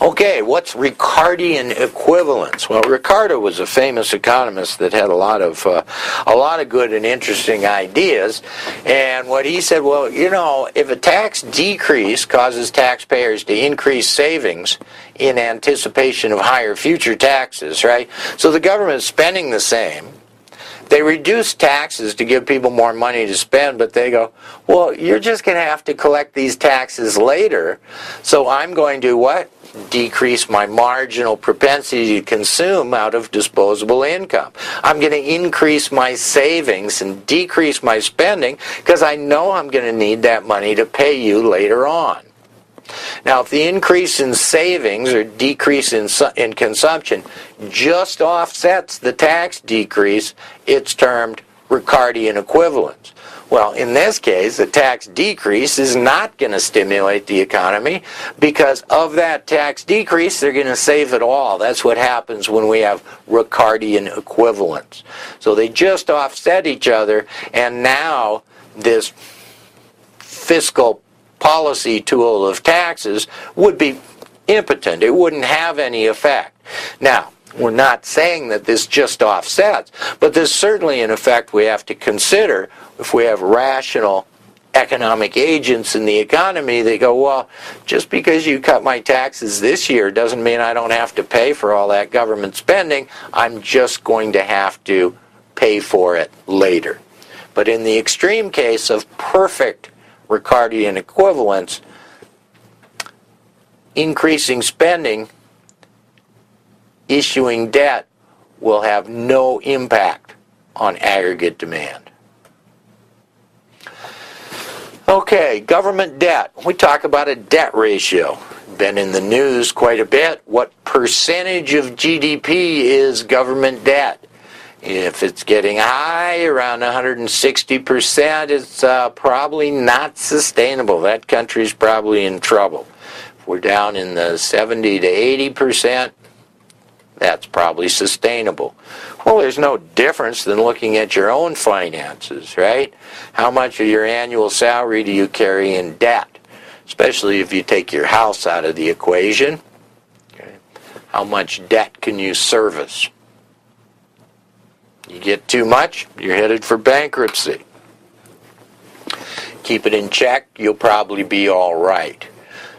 Okay, what's Ricardian equivalence? Well, Ricardo was a famous economist that had a lot of good and interesting ideas. And what he said, well, you know, if a tax decrease causes taxpayers to increase savings in anticipation of higher future taxes, right? So the government is spending the same. They reduce taxes to give people more money to spend, but they go, well, you're just going to have to collect these taxes later, so I'm going to, what? Decrease my marginal propensity to consume out of disposable income. I'm going to increase my savings and decrease my spending because I know I'm going to need that money to pay you later on. Now, if the increase in savings or decrease in consumption just offsets the tax decrease, it's termed Ricardian equivalence. Well, in this case, the tax decrease is not going to stimulate the economy because of that tax decrease, they're going to save it all. That's what happens when we have Ricardian equivalence. So they just offset each other, and now this fiscal policy tool of taxes would be impotent. It wouldn't have any effect. Now, we're not saying that this just offsets, but there's certainly an effect we have to consider if we have rational economic agents in the economy. They go, well, just because you cut my taxes this year doesn't mean I don't have to pay for all that government spending. I'm just going to have to pay for it later. But in the extreme case of perfect Ricardian equivalence, increasing spending, issuing debt will have no impact on aggregate demand. Okay, government debt. We talk about a debt ratio. Been in the news quite a bit. What percentage of GDP is government debt? If it's getting high, around 160%, it's probably not sustainable. That country's probably in trouble. If we're down in the 70 to 80%, that's probably sustainable. Well, there's no difference than looking at your own finances, right? How much of your annual salary do you carry in debt? Especially if you take your house out of the equation. Okay. How much debt can you service? You get too much, you're headed for bankruptcy. Keep it in check, you'll probably be all right.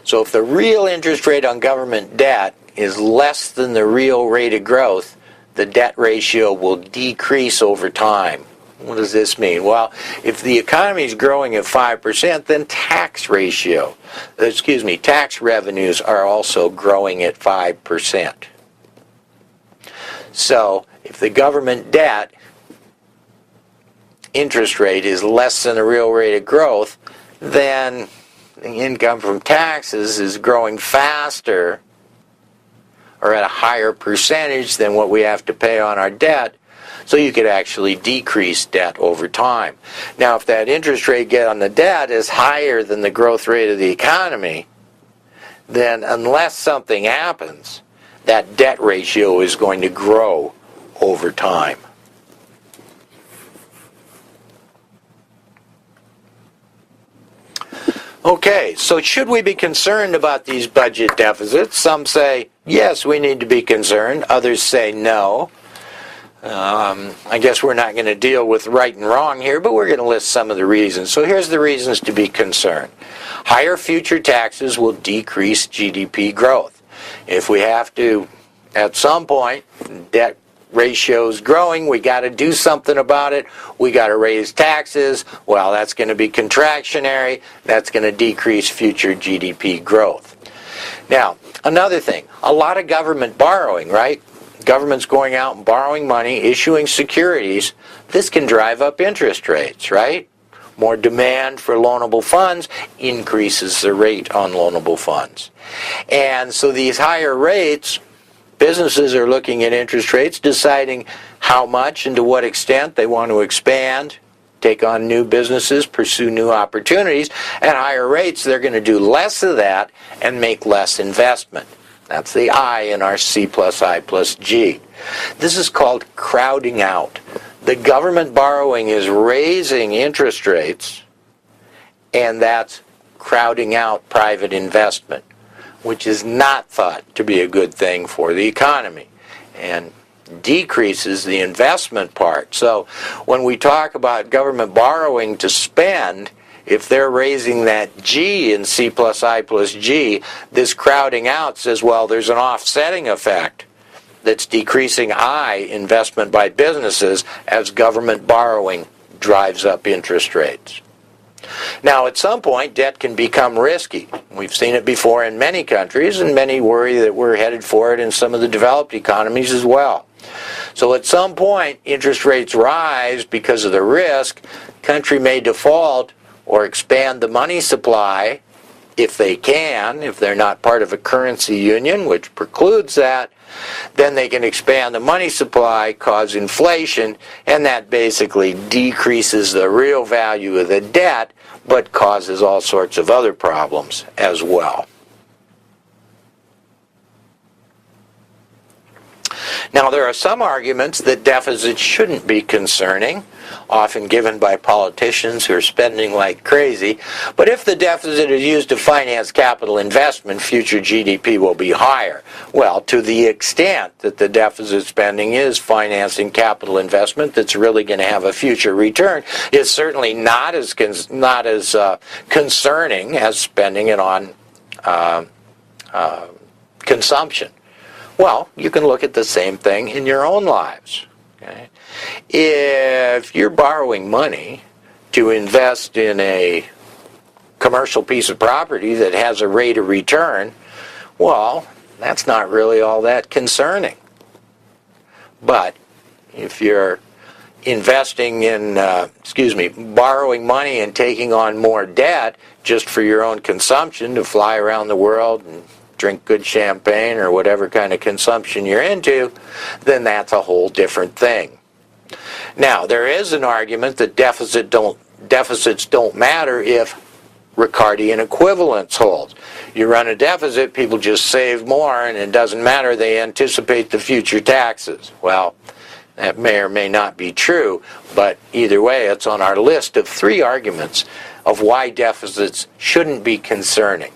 So if the real interest rate on government debt is less than the real rate of growth, the debt ratio will decrease over time. What does this mean? Well, if the economy is growing at 5%, then tax revenues are also growing at 5%. So, if the government debt interest rate is less than the real rate of growth, then the income from taxes is growing faster or at a higher percentage than what we have to pay on our debt, so you could actually decrease debt over time. Now, if that interest rate get on the debt is higher than the growth rate of the economy, then unless something happens, that debt ratio is going to grow over time. Okay, so should we be concerned about these budget deficits? Some say, yes, we need to be concerned. Others say no. I guess we're not going to deal with right and wrong here, but we're going to list some of the reasons. So here's the reasons to be concerned. Higher future taxes will decrease GDP growth. If we have to, at some point, debt ratio's growing, we got to do something about it, we got to raise taxes, well, that's going to be contractionary, that's going to decrease future GDP growth. Now, another thing, a lot of government borrowing, right? Government's going out and borrowing money, issuing securities. This can drive up interest rates, right? More demand for loanable funds increases the rate on loanable funds. And so these higher rates, businesses are looking at interest rates, deciding how much and to what extent they want to expand, take on new businesses, pursue new opportunities. At higher rates, they're going to do less of that and make less investment. That's the I in our C plus I plus G. This is called crowding out. The government borrowing is raising interest rates, and that's crowding out private investment. which is not thought to be a good thing for the economy, and decreases the investment part. So when we talk about government borrowing to spend, if they're raising that G in C plus I plus G, this crowding out says, well, there's an offsetting effect that's decreasing I, investment by businesses, as government borrowing drives up interest rates. Now, at some point, debt can become risky. We've seen it before in many countries, and many worry that we're headed for it in some of the developed economies as well. So at some point, interest rates rise because of the risk. Country may default or expand the money supply if they can, if they're not part of a currency union, which precludes that. Then they can expand the money supply, cause inflation, and that basically decreases the real value of the debt, but causes all sorts of other problems as well. Now, there are some arguments that deficits shouldn't be concerning, often given by politicians who are spending like crazy. But if the deficit is used to finance capital investment, future GDP will be higher. Well, to the extent that the deficit spending is financing capital investment that's really going to have a future return, is certainly not as concerning as spending it on consumption. Well, you can look at the same thing in your own lives. Okay? If you're borrowing money to invest in a commercial piece of property that has a rate of return, well, that's not really all that concerning. But if you're investing in, borrowing money and taking on more debt just for your own consumption to fly around the world and drink good champagne or whatever kind of consumption you're into, then that's a whole different thing. Now, there is an argument that deficits don't matter if Ricardian equivalence holds. You run a deficit, people just save more, and it doesn't matter, they anticipate the future taxes. Well, that may or may not be true, but either way, it's on our list of 3 arguments of why deficits shouldn't be concerning.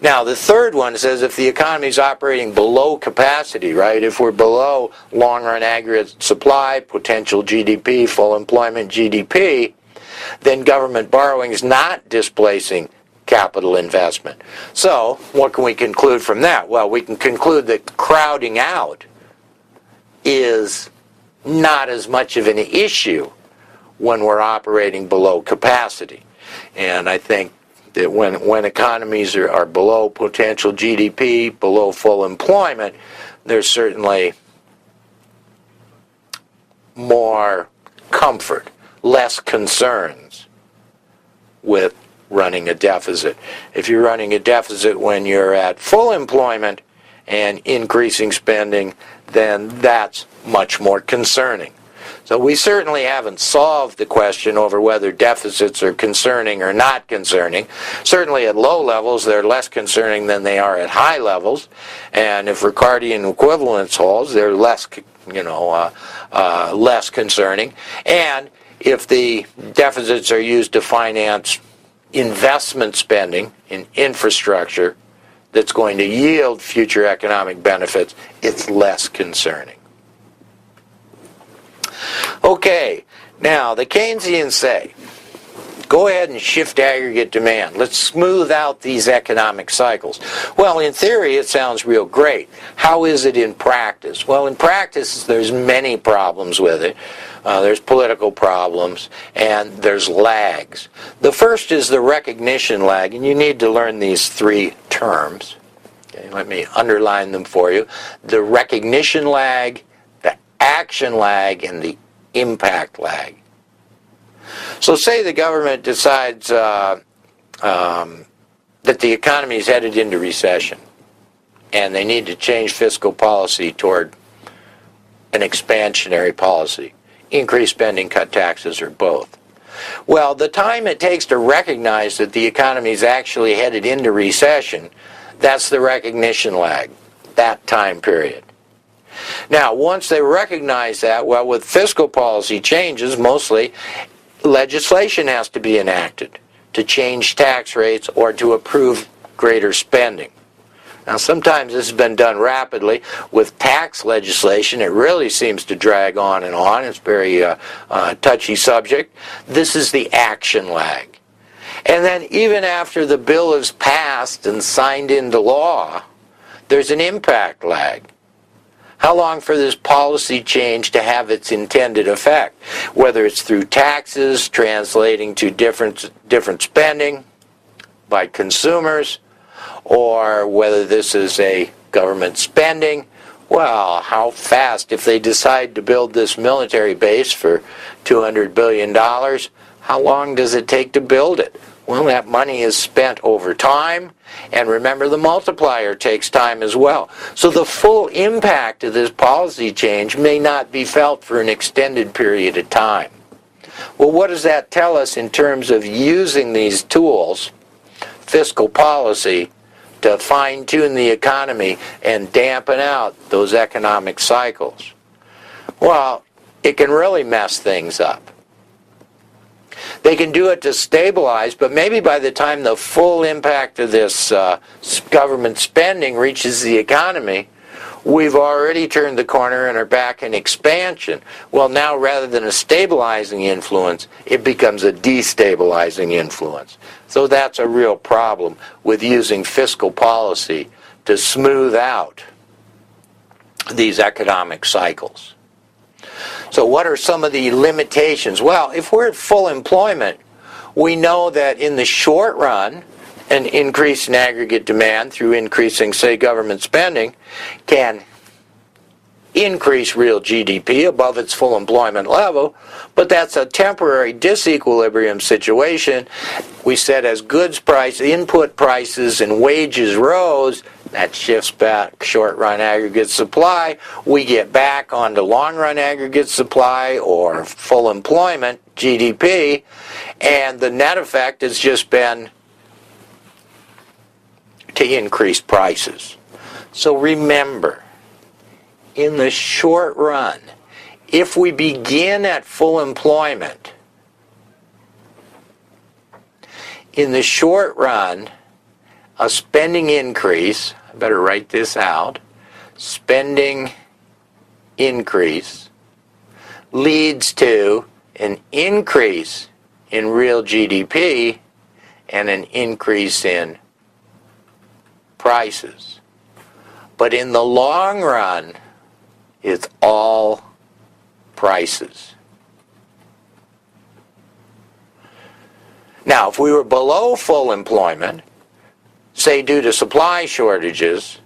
Now, the third one says if the economy is operating below capacity, right? If we're below long-run aggregate supply, potential GDP, full employment GDP, then government borrowing is not displacing capital investment. So, what can we conclude from that? Well, we can conclude that crowding out is not as much of an issue when we're operating below capacity. And I think that when economies are below potential GDP, below full employment, there's certainly more comfort, less concerns with running a deficit. If you're running a deficit when you're at full employment and increasing spending, then that's much more concerning. So we certainly haven't solved the question over whether deficits are concerning or not concerning. Certainly at low levels, they're less concerning than they are at high levels. And if Ricardian equivalence holds, they're less, less concerning. And if the deficits are used to finance investment spending in infrastructure that's going to yield future economic benefits, it's less concerning. Okay, now the Keynesians say, go ahead and shift aggregate demand. Let's smooth out these economic cycles. Well, in theory, it sounds real great. How is it in practice? Well, in practice, there's many problems with it. There's political problems, and there's lags. The first is the recognition lag, and you need to learn these 3 terms. Okay, let me underline them for you. The recognition lag, the action lag, and the impact lag. So say the government decides that the economy is headed into recession and they need to change fiscal policy toward an expansionary policy, increase spending, cut taxes, or both. Well, the time it takes to recognize that the economy is actually headed into recession, that's the recognition lag, that time period. Now, once they recognize that, well, with fiscal policy changes, mostly legislation has to be enacted to change tax rates or to approve greater spending. Now, sometimes this has been done rapidly. With tax legislation, it really seems to drag on and on. It's a very touchy subject. This is the action lag. And then even after the bill is passed and signed into law, there's an impact lag. How long for this policy change to have its intended effect? Whether it's through taxes, translating to different spending by consumers, or whether this is a government spending. Well, how fast, if they decide to build this military base for $200 billion, how long does it take to build it? Well, that money is spent over time, and remember the multiplier takes time as well. So the full impact of this policy change may not be felt for an extended period of time. Well, what does that tell us in terms of using these tools, fiscal policy, to fine-tune the economy and dampen out those economic cycles? Well, it can really mess things up. They can do it to stabilize, but maybe by the time the full impact of this government spending reaches the economy, we've already turned the corner and are back in expansion. Well, now rather than a stabilizing influence, it becomes a destabilizing influence. So that's a real problem with using fiscal policy to smooth out these economic cycles. So what are some of the limitations? Well, if we're at full employment, we know that in the short run, an increase in aggregate demand through increasing, say, government spending can increase real GDP above its full employment level, but that's a temporary disequilibrium situation. We said as goods price, input prices, and wages rose, that shifts back short-run aggregate supply. We get back onto long-run aggregate supply or full employment, GDP, and the net effect has just been to increase prices. So remember, in the short run, if we begin at full employment, in the short run, a spending increase, I better write this out, spending increase leads to an increase in real GDP and an increase in prices. But in the long run, it's all prices. Now, if we were below full employment, say due to supply shortages,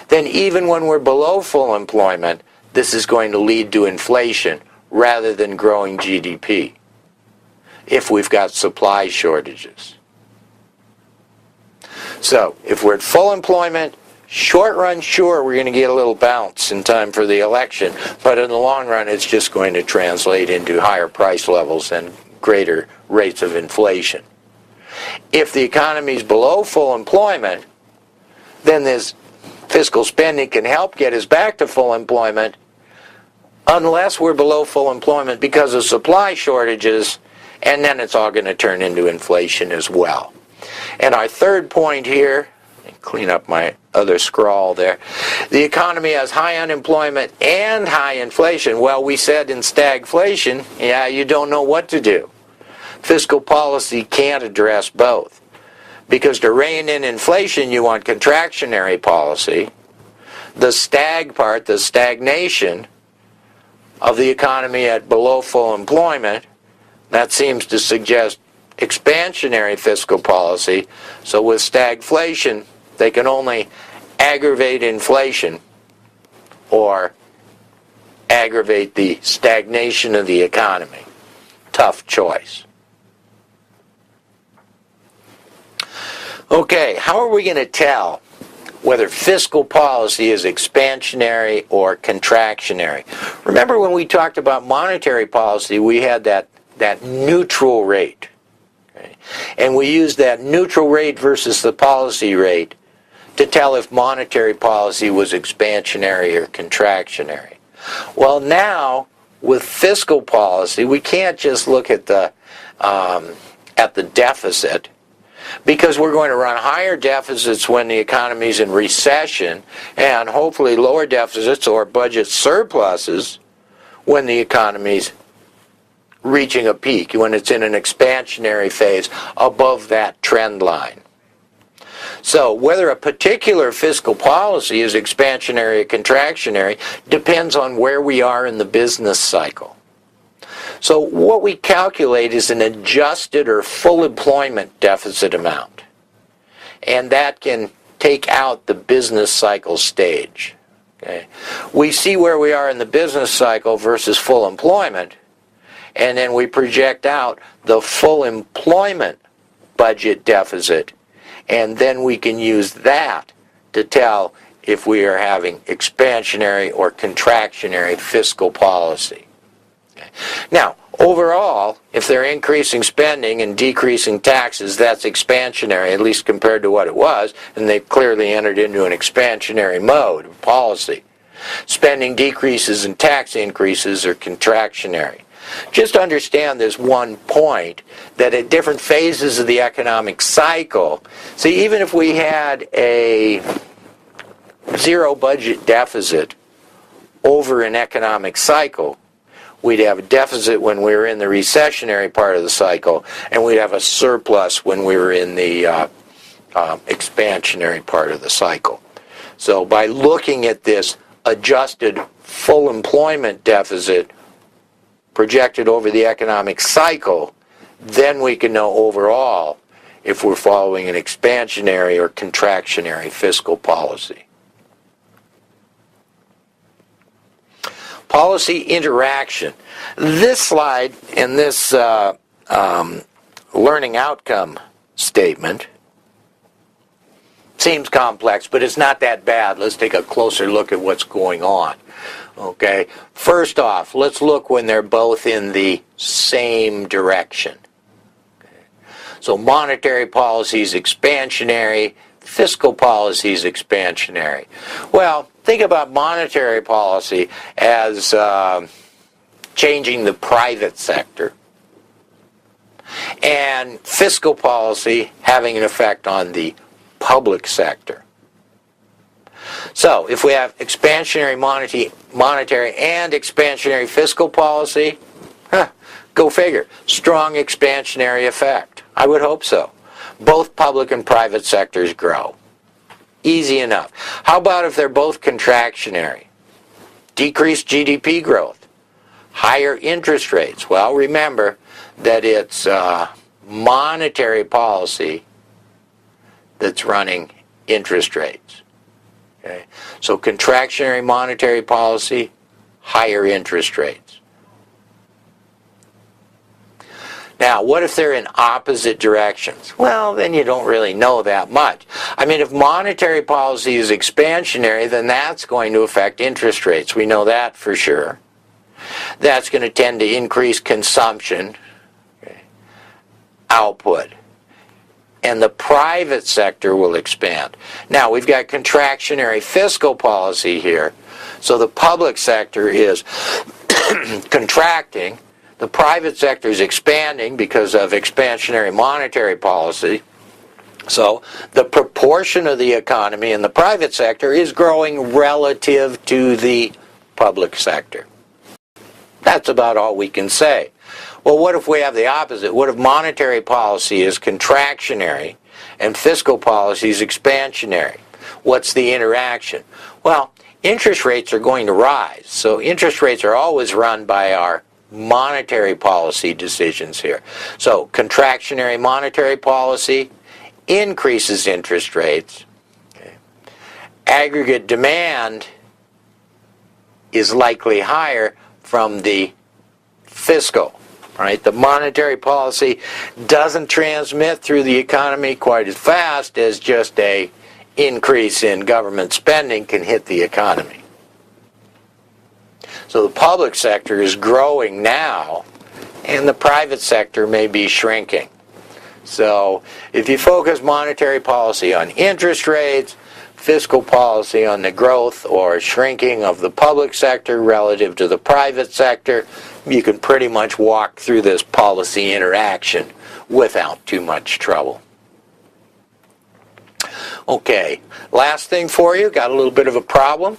then even when we're below full employment, this is going to lead to inflation rather than growing GDP if we've got supply shortages. So, if we're at full employment, short run, sure, we're going to get a little bounce in time for the election, but in the long run, it's just going to translate into higher price levels and greater rates of inflation. If the economy is below full employment, then this fiscal spending can help get us back to full employment, unless we're below full employment because of supply shortages, and then it's all going to turn into inflation as well. And our third point here, clean up my other scrawl there, the economy has high unemployment and high inflation. Well, we said in stagflation, yeah, you don't know what to do. Fiscal policy can't address both. Because to rein in inflation, you want contractionary policy. The stag part, the stagnation of the economy at below full employment, that seems to suggest expansionary fiscal policy. So with stagflation, they can only aggravate inflation or aggravate the stagnation of the economy. Tough choice. Okay, how are we going to tell whether fiscal policy is expansionary or contractionary? Remember when we talked about monetary policy, we had that neutral rate. Okay? And we used that neutral rate versus the policy rate to tell if monetary policy was expansionary or contractionary. Well, now, with fiscal policy, we can't just look at the deficit because we're going to run higher deficits when the economy's in recession, and hopefully lower deficits or budget surpluses when the economy's reaching a peak, when it's in an expansionary phase above that trend line. So whether a particular fiscal policy is expansionary or contractionary depends on where we are in the business cycle. So what we calculate is an adjusted or full employment deficit amount. And that can take out the business cycle stage. Okay? We see where we are in the business cycle versus full employment, and then we project out the full employment budget deficit, and then we can use that to tell if we are having expansionary or contractionary fiscal policy. Okay. Now, overall, if they're increasing spending and decreasing taxes, that's expansionary, at least compared to what it was, and they've clearly entered into an expansionary mode of policy. Spending decreases and tax increases are contractionary. Just understand this one point, that at different phases of the economic cycle, see, even if we had a zero budget deficit over an economic cycle, we'd have a deficit when we were in the recessionary part of the cycle, and we'd have a surplus when we were in the expansionary part of the cycle. So by looking at this adjusted full employment deficit projected over the economic cycle, then we can know overall if we're following an expansionary or contractionary fiscal policy. Policy interaction. This slide in this learning outcome statement seems complex, but it's not that bad. Let's take a closer look at what's going on. Okay, first off, let's look when they're both in the same direction. Okay. So monetary policy is expansionary, fiscal policy is expansionary. Well, think about monetary policy as changing the private sector, and fiscal policy having an effect on the public sector. So, if we have expansionary monetary and expansionary fiscal policy, go figure, strong expansionary effect. I would hope so. Both public and private sectors grow. Easy enough. How about if they're both contractionary? Decreased GDP growth, higher interest rates. Well, remember that it's monetary policy that's running interest rates. Okay. So contractionary monetary policy, higher interest rates. Now, what if they're in opposite directions? Well, then you don't really know that much. I mean, if monetary policy is expansionary, then that's going to affect interest rates. We know that for sure. That's going to tend to increase consumption, okay, output. And the private sector will expand. Now, we've got contractionary fiscal policy here. So the public sector is contracting. The private sector is expanding because of expansionary monetary policy. So the proportion of the economy in the private sector is growing relative to the public sector. That's about all we can say. Well, what if we have the opposite? What if monetary policy is contractionary and fiscal policy is expansionary? What's the interaction? Well, interest rates are going to rise. So interest rates are always run by our monetary policy decisions here. So contractionary monetary policy increases interest rates. Okay. Aggregate demand is likely higher from the fiscal. Right? The monetary policy doesn't transmit through the economy quite as fast as just an increase in government spending can hit the economy. So the public sector is growing now, and the private sector may be shrinking. So if you focus monetary policy on interest rates, fiscal policy on the growth or shrinking of the public sector relative to the private sector, you can pretty much walk through this policy interaction without too much trouble. Okay, last thing for you, got a little bit of a problem.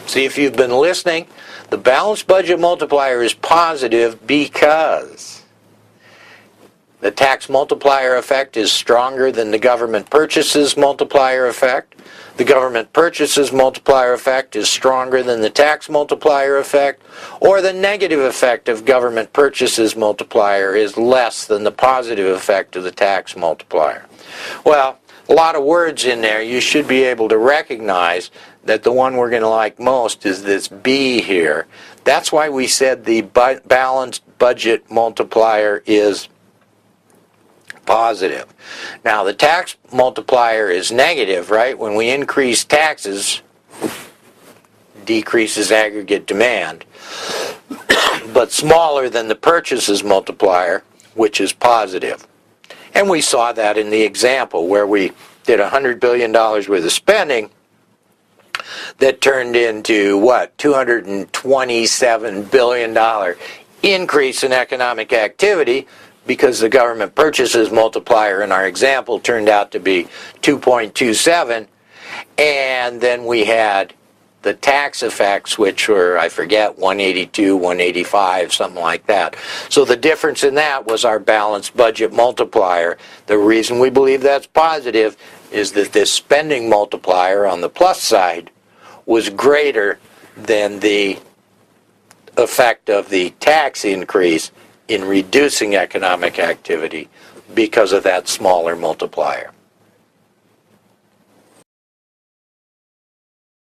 See if you've been listening. The balanced budget multiplier is positive because the tax multiplier effect is stronger than the government purchases multiplier effect. The government purchases multiplier effect is stronger than the tax multiplier effect, or the negative effect of government purchases multiplier is less than the positive effect of the tax multiplier. Well, a lot of words in there. You should be able to recognize that the one we're going to like most is this B here. That's why we said the balanced budget multiplier is positive. Now, the tax multiplier is negative, right? When we increase taxes, decreases aggregate demand, but smaller than the purchases multiplier, which is positive. And we saw that in the example where we did $100 billion worth of spending that turned into, what, $227 billion increase in economic activity, because the government purchases multiplier in our example turned out to be 2.27, and then we had the tax effects, which were, I forget, 182, 185, something like that. So the difference in that was our balanced budget multiplier. The reason we believe that's positive is that this spending multiplier on the plus side was greater than the effect of the tax increase in reducing economic activity because of that smaller multiplier.